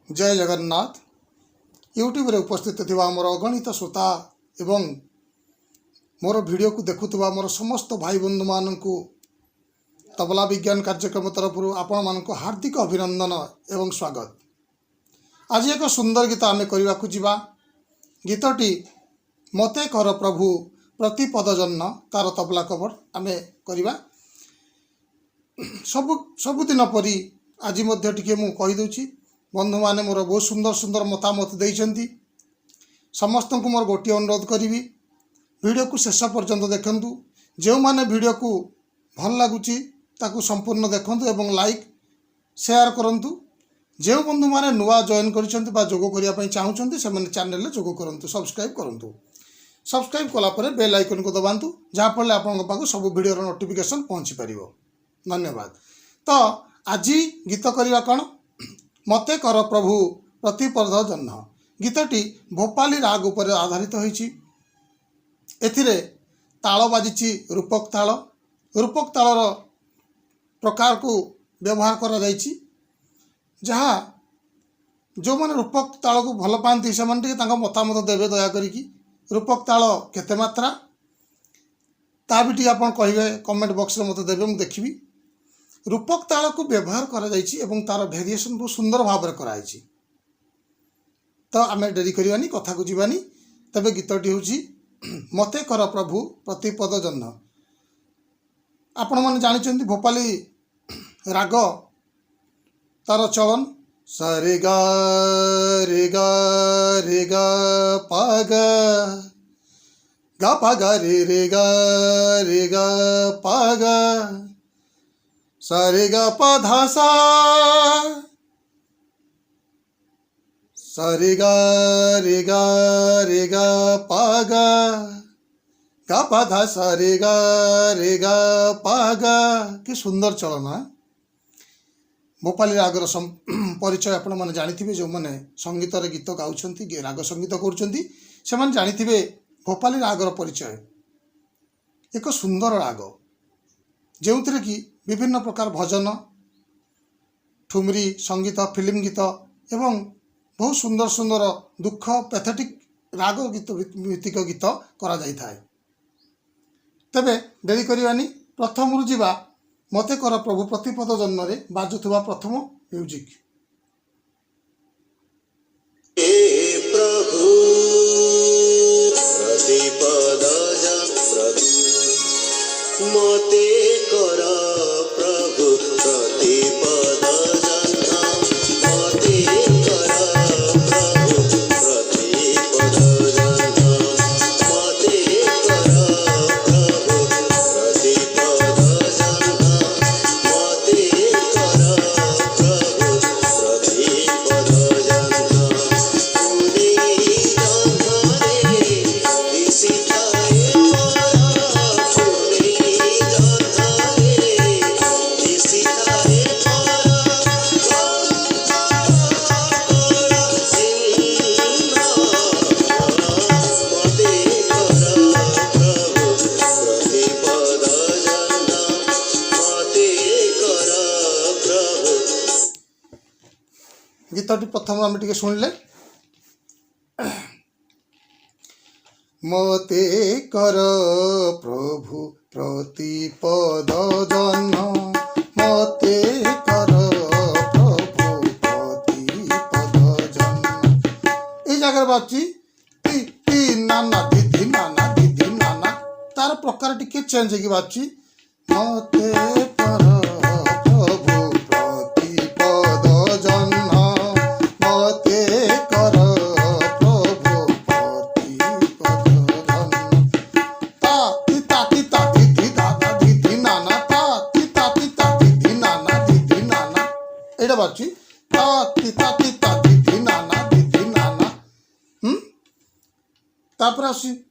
जय जगन्नाथ। यूट्यूब रे उपस्थित थिबा मोर अगणित श्रोता एवं मोर वीडियो को देखुवा मोर समस्त भाई बंधु मानू तबला विज्ञान कार्यक्रम तरफ आपण मानक हार्दिक अभिनंदन एवं स्वागत। आज एक सुंदर गीत आमे करने को जीवा। गीतटी मते कर प्रभु प्रतिपद जन्म तार तबला कवर आमे करवा। सबुदिन परी आज मध्य टिके मु कहि दउची। बंधु माने मोर बहुत सुंदर सुंदर मतामत देइचंती। समस्त को मोर गोटी अनुरोध करी वीडियो को शेष पर्यंत देखंतु। जो माने वीडियो को भल लगुची ताकू संपूर्ण देखंतु एवं लाइक शेयर करंतु। जो बंधु माने नुआ जॉइन करिसंती बा जोग करिया पई चाहुचंती से माने चैनल ले जोग करंतु, सब्सक्राइब करंतु। सब्सक्राइब कला परे बेल आइकन को दबांतु जहाँ फल आपन पाखु सब वीडियो नोटिफिकेशन पहुँची पारिबो। धन्यवाद। तो आज गीत करवा कौन मते कर प्रभु प्रतिपद जन्म। गीतटी भोपाली राग उपर आधारित होइछि। एथिरे ताल बाजिछि रूपक ताल। रूपक तालर प्रकार को व्यवहार करा जाइछि। जहाँ जो माने रूपक ताल को भल पाती से मतामत देवे दया करिकी। रूपक ताल केते मात्रा ता भी आपन कहिबे कमेंट बॉक्स रे मते देबे, मु देखिबी। रूपक ताल को व्यवहार करा जाइछि एवं तार वेरिएशन बहुत सुंदर भाव में कराई। तो आम डेरी करवानी, कथा को जीवानी। तबे गीतटी होछि मते कर प्रभु प्रतिपद जन्म। आपण माने जानिचंती भोपाली राग तार चलन सारे गा रे गा रे गा पा गा रे गा पा गा सारे गा पा धा सा सारे गा रे गा पा गा पा धा सारे गा पा गा। कि सुंदर चलना। भोपाली रागर परिचय आपण मैंने जानी जो मैंने संगीत रे गीत गाउछंती राग संगीत करुछंती से माने जानी भोपाली रागर परिचय। एक सुंदर राग जो कि विभिन्न प्रकार भजन, ठुमरी, संगीत, फिल्म गीत एवं बहुत सुंदर सुंदर दुख पैथेटिक राग गीत भित्तिक गीत करा जाई थाए। तबे डेरी करवानी, प्रथम रुजिबा मते कर प्रभु प्रतिपद जन्म रे बाजुथुवा प्रथम म्यूजिक। प्रभु प्रतिपद मते कर प्रभु प्रतिपद जन्म मते कर प्रभु प्रतिपद जन्म मते कर प्रभु प्रतिपद जन्म मते कर प्रभु प्रतिपद जन्म पुने जन्मरे दिसिठाए गीतटी प्रथम आम टे शुणिले। मते कर प्रभु प्रतिपद जन्म मते कर प्रभु प्रतिपद जन्म। ये जगह बाची टी टी नाना दीदी नाना दीदी नाना तार प्रकार टिके चेंज होगी बाची मते कर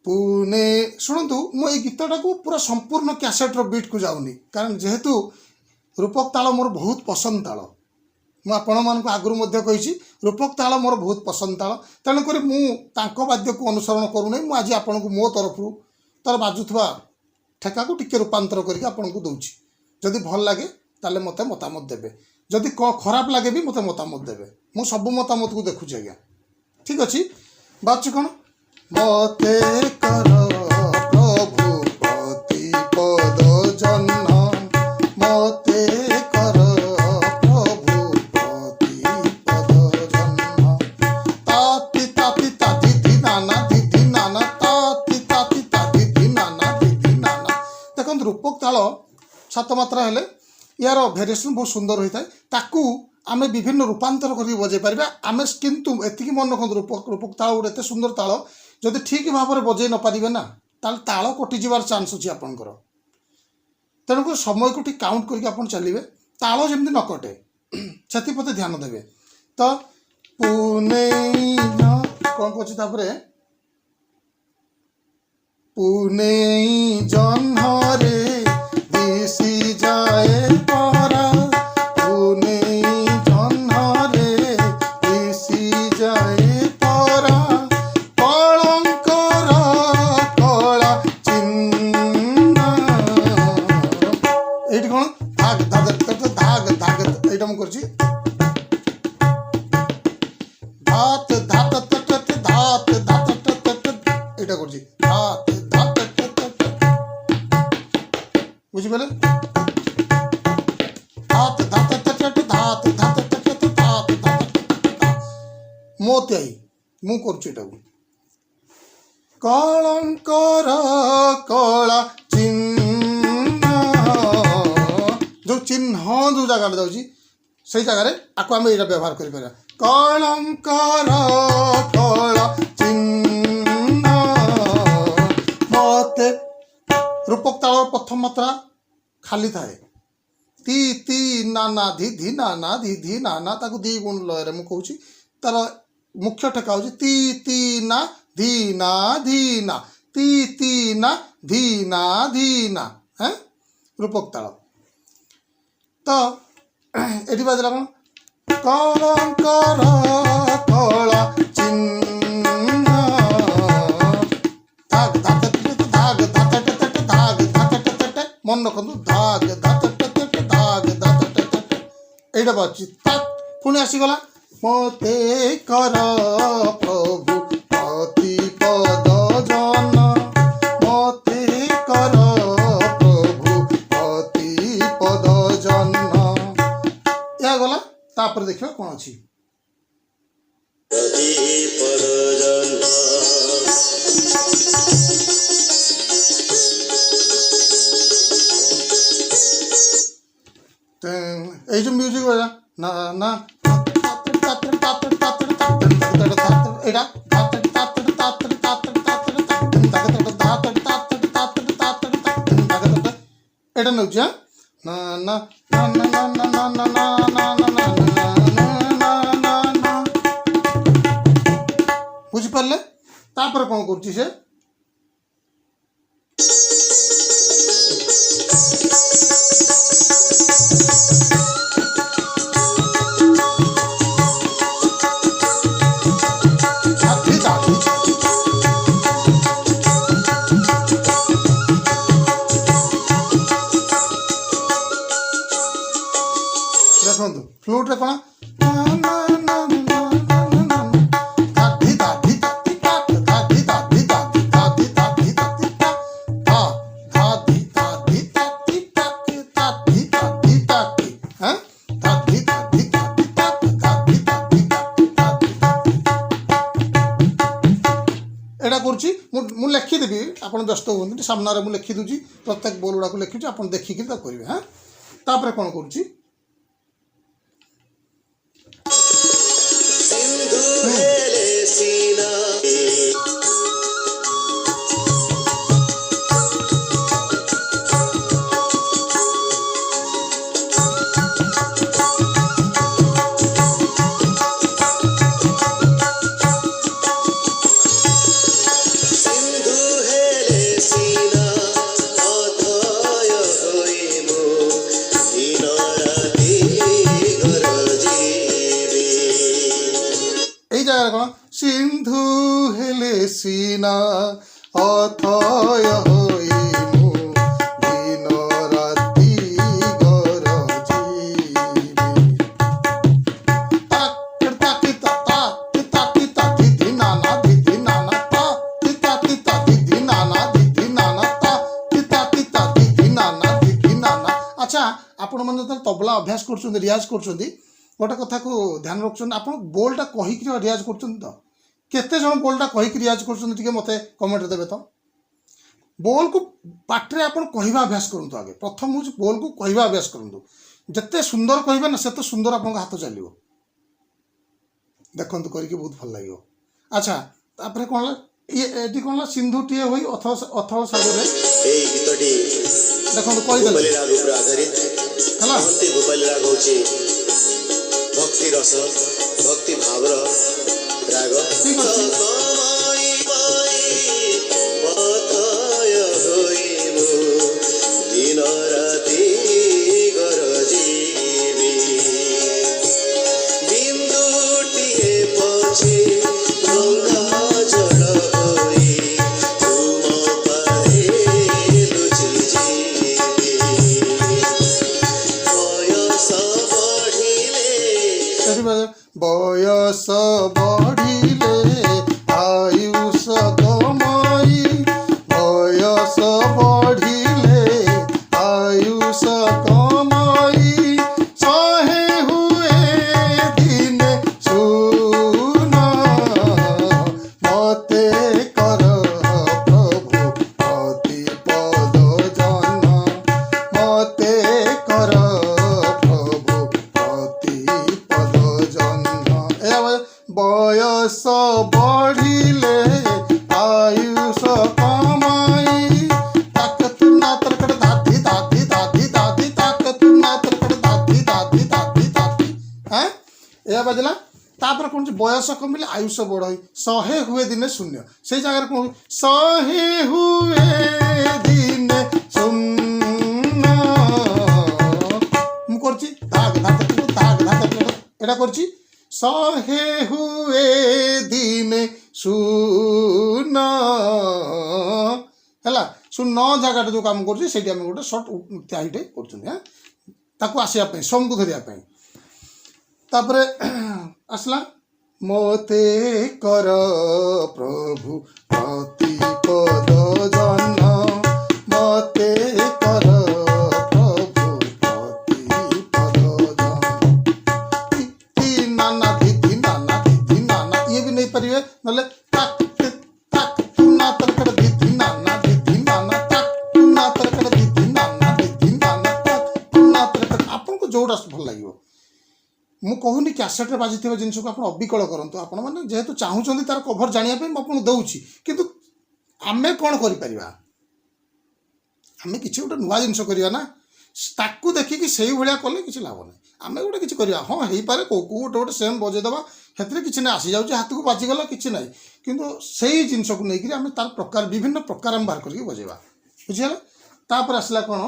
पुणे शुणु। मु गीतटा को पूरा संपूर्ण कैसेट्र बीट को जाऊनी कारण जेहेतु रूपक ताल मोर बहुत पसंद ताल। मु आपण मानक आगुरी मध्य कही रूपक ताल मोर बहुत पसंद ताल। तेणुक मु तांको वाद्य को अनुसरण करूना। मु आज आपण को मो तरफ तार बाजुथुवा ठेका को टिके रूपांतर करके आपण को दउछि। जदि भल लागे ताले मते मतामत देबे। जदि खराब लगे भी मत मतामत देवे मु सब मतामत को देखुची आज्ञा ठीक अच्छे बात कौन मते कर प्रभु प्रतिपद जन्म मते कर प्रभु प्रतिपद जन्म ताति ताति ताति धी नाना ताति ताति ताति धी नाना देखो रूपक ताल सात मात्रा हेले यार भेरिएसन बहुत सुंदर होता है ताकू आमे विभिन्न रूपांतर कर बजे पार आम किंतु एति मन रखु रूपक ताल गोटे एत सुंदर ताल जदि ठीक भाव में बजे न पारे ना ताल कटिजार चान्स अच्छी आपंकर तेणुक समय को ठीक काउंट करके चलिए ताल जमी न कटे से प्रति ध्यान देवे तो पुणे कौन कहे पुणे जन्हरे दिशी जाए परा पुणे जन्हरे दिशी जाए परा कलंकर कला चिन्ह ये कौन धाग धाग धाग धाग ये मुझे धात धात धात धात এটা করছি ধাত ধাত বুঝিপারে ধাত ধাত ধাত ধাত ধাত ধাত মোতে আই মু করছি এটাকে কলঙ্কর কলা চিহ্ন जो चिन्ह जो जगह जाऊँगी से जगह आपको आम यहाँ व्यवहार कर कलंकर कला चिन्ह मते रूपक ताल प्रथम मात्रा खाली थाए ती ती नाना धी धी नाना ताकू दी गुण लय रे मु कहूची तार मुख्य ठेका होची ती ना धीना धीना ती ना धीना हैं रूपक ताल तो ये बाजला कौन कलंकर कला चिन्ह धाग धात धाग धात धाग धात मन रखु धाग धात धाग धात এইটা বাজছি পুଣି আসিগলা মতে কর প্রভু প্রতিপদ জন মতে কর প্রভু প্রতিপদ জন या गला तापर देखिए कौन अच्छी प्रतिपद जन्म जो म्यूजिक बजा ना ना এটা নউছি না না না না না না না না বুঝিপারলে তারপরে কোন করছি সে देखो फ्लूट रे कौन लिखिदेवी आप व्यस्त हूँ सामने मुझे लिखिदे प्रत्येक बोल गुड़ा लिखी आप देखिक करेंगे हाँ तापर कौन करुच्ची सिंधु हेले सीना अथय होइमु दिन राति गरजिबि जो तबला अभ्यास कर रियाज कर गोटे कथा को ध्यान रखुन आप बोलटा कहीकि रियाज कर तो केते जन बोलटा कहीकि रियाज कर मत कमेंट देवे तो बोल को पाठरे आप कहवा अभ्यास करूँ आगे प्रथम हूँ बोल को कहवा अभ्यास करूँ जिते सुंदर कहे ना से सुंदर आप हाथ चलो देखते करके बहुत भल लगे। अच्छा तापर कौन ये कौन सिंधुटीए हुई अथवा सागर देखो कहीदेले भक्ति रस भक्ति भाव राग ठीक अच्छे दिन राति गरजीबी बिंदुटिए पछे गंगा जल होई तुम पारे लुचि बयस बढ़िले आयुष कमाई बयस बढ़िले आयुष कमाई सहे हुए दिन सुन मते कर प्रभु प्रतिपद जन मते कर प्रभु प्रतिपद जन बयस बढ़िले आयुष कमाई ताक तुना तरकड़ दादी दादी दादी दादी ताक तुना तरकड़ दादी दादी दादी दादी हैं यह बजला तापर कौन बयस कमिले आयुष बड़ सहे हुए दिने शून्य से जगह कौन सहे हुए दिने शून्य मुझे धाग धाग एटा करची सहे हुए दिन सुन है सुन जगह जो कम कर गोटे सर्ट त्याईटे कर आसवाई सम को धरिया तापर आसला मते कर प्रभु प्रतिपद जन मते कर प्रभु प्रतिपद जन नाना दीदी नाना ये भी नहीं पारे ना ताक ताक तुना तरकड़ दीदी नाना ताक तुना तरकड़ दीदी नाना ताक तुना तरकड़ आपको जोड़ा भल लगे मु कहूनी कैसेट्रे बाजी जिनस को आप अविकल करूँ आपण मैंने जेहेतु चाहूँ तार कभर जानापी मुझे दूसरी किंतु आमे कौन कर आमे किसी गोटे नुआ जिनस करवा ना ताकू देखिकी से भाया कले किसी लाभ ना आम गोटे किसी करवा हाँ हो पारे कौ गोटे गोटे सेम बजेदेवा से किसी ना आसी जाऊँ हाथ को बाजिगला कि ना किंतु से जिनस को लेकिन आम तार प्रकार विभिन्न प्रकार आम बाहर करके बजेवा बुझीगला तापर आसला कौन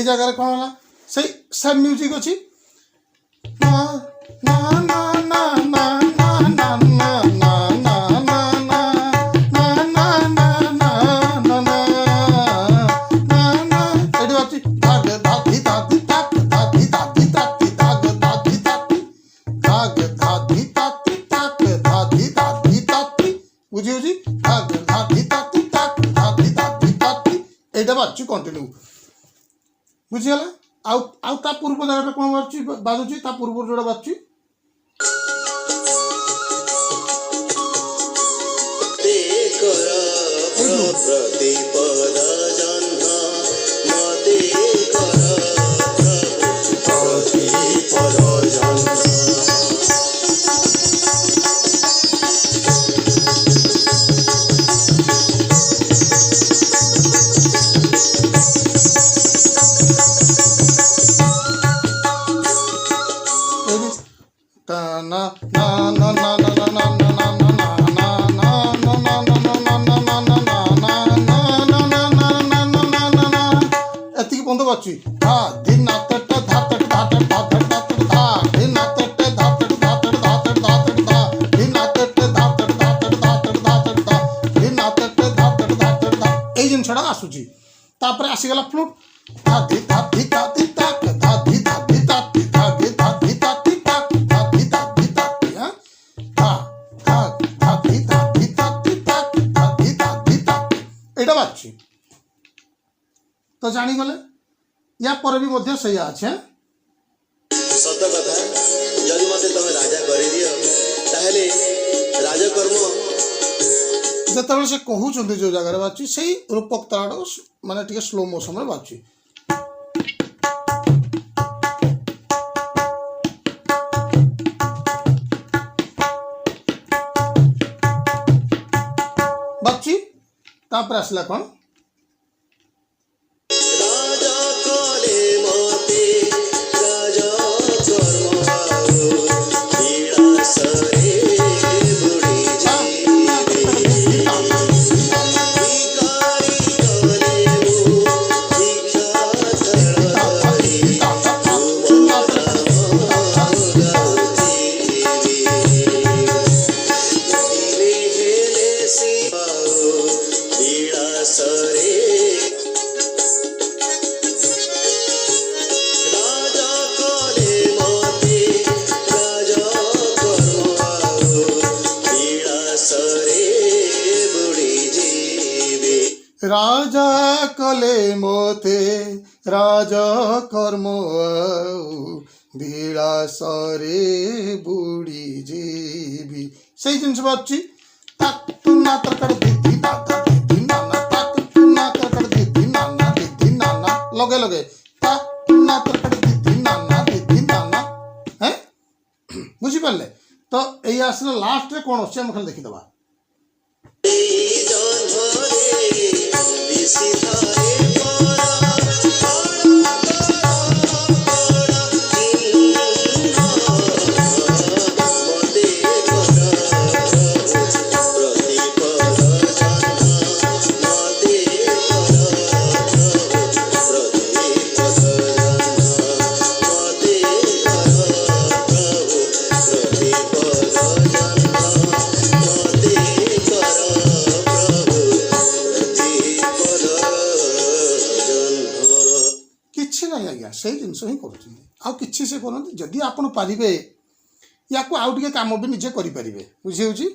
जगह कौन है से म्यूजिक अच्छी बुझी एटा बाजू कंटिन्यू बुझीगला आउ ता पूर्व जगह कौन बाजुची ता पूर्व जोड़ा बाजुची प्रतिपद जन्म मते कर प्रतिपद जन्म na na na na na na na na na na na na na na बाची धा धिना तट धातट धातट धातट धातट धा धिना तट धातट धातट धातट धातट धा धिना तट धातट धातट धातट धातट धा धिना तट धातट धातट धा ए जिनसडा आसुची तापर आसीगला फ्लूट धा धी धा धी धा धी ताक धा धी धा धी धा धी धा धी धा धी धा धी ताक धा धी धा धी धा हां धा धा धा धी धा धी धा धी ताक धा धी धा धी धा एटा बाची तो जानी गले या पर भी मध्य सही আছে सत कथा जदि मते तमे राजा करि दियो ताहेले राजकर्म ଯେତେବେଳେ ସେ କହୁଛନ୍ତି ଯେଉଁ ଜାଗାରେ ବାଛି ସେଇ ରୂପକ ତାଳଟା ମାନେ ଟିକେ ସ୍ଲୋ ମୋସନରେ ବାଛି ବାଛି ତାପରେ ଆସିଲା କ'ଣ राजा कले मते राजा कर्म विलासरे बुडी जीवे भिकारी कले मु भिक्षा थळारी विलासरे राजा कले मते राजा कर्म विलासरे बुडी जीवे राजा कले मोते राजा कर्म विलासरे बुड़ी जीवी सही जिनस बाची ताक तुना तरकड़ दीदी दादा दीदी नाना ताक तुना तरकड़ दीदी नाना लगे लगे ताक तुना तरकड़ दीदी नाना हैं बुझी पारले तो एई आसला लास्ट रे कोन अछि हम खाली देखि दबा जन्मरे विसितारे କିଛି ନାହିଁ ଆଜ୍ଞା ସେଇ ଜିନିଷ ହିଁ କରୁଛନ୍ତି ଆଉ କିଛି ସେ କରନ୍ତି ଯଦି ଆପଣ ପାରିବେ ୟାକୁ ଆଉ ଟିକେ କାମ ବି ନିଜେ କରିପାରିବେ ବୁଝି ହେଉଛି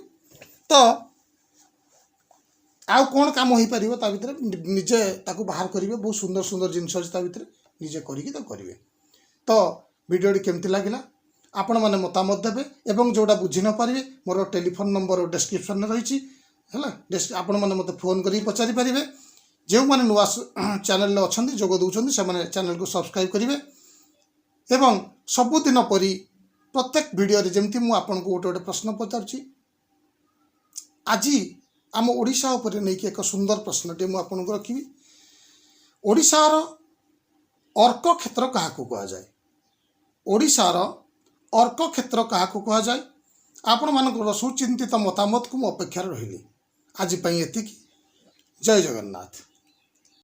ତ ଆଉ କ'ଣ କାମ ହେଇପାରିବ ତା ଭିତରେ ନିଜେ ତାକୁ ବାହାର କରିବେ ବହୁତ ସୁନ୍ଦର ସୁନ୍ଦର ଜିନିଷ ଅଛି ତା ଭିତରେ ନିଜେ କରିକି ତାକୁ କରିବେ ତ ଭିଡ଼ିଓଟି କେମିତି ଲାଗିଲା ଆପଣମାନେ ମତାମତ ଦେବେ ଏବଂ ଯେଉଁଟା ବୁଝି ନ ପାରିବେ ମୋର ଟେଲିଫୋନ୍ ନମ୍ବର ଡେସ୍କ୍ରିପ୍ସନ୍ରେ ରହିଛି ହେଲା ଆପଣମାନେ ମୋତେ ଫୋନ୍ କରିକି ପଚାରି ପାରିବେ ଯେଉଁମାନେ ନୂଆ ଚ୍ୟାନେଲରେ ଅଛନ୍ତି ଯୋଗ ଦେଉଛନ୍ତି ସେମାନେ ଚ୍ୟାନେଲକୁ ସବସ୍କ୍ରାଇବ୍ କରିବେ ଏବଂ ସବୁଦିନ ପରି ପ୍ରତ୍ୟେକ ଭିଡ଼ିଓରେ ଯେମିତି ମୁଁ ଆପଣଙ୍କୁ ଗୋଟେ ଗୋଟେ ପ୍ରଶ୍ନ ପଚାରୁଛି ଆଜି ଆମ ଓଡ଼ିଶା ଉପରେ ନେଇକି ଏକ ସୁନ୍ଦର ପ୍ରଶ୍ନଟିଏ ମୁଁ ଆପଣଙ୍କୁ ରଖିବି ଓଡ଼ିଶାର ଅର୍କ କ୍ଷେତ୍ର କାହାକୁ କୁହାଯାଏ ଓଡ଼ିଶାର ଅର୍କ କ୍ଷେତ୍ର କାହାକୁ କୁହାଯାଏ ଆପଣମାନଙ୍କର ସୁଚିନ୍ତିତ ମତାମତକୁ ମୁଁ ଅପେକ୍ଷାରେ ରହିଲି ଆଜି ପାଇଁ ଏତିକି ଜୟ ଜଗନ୍ନାଥ।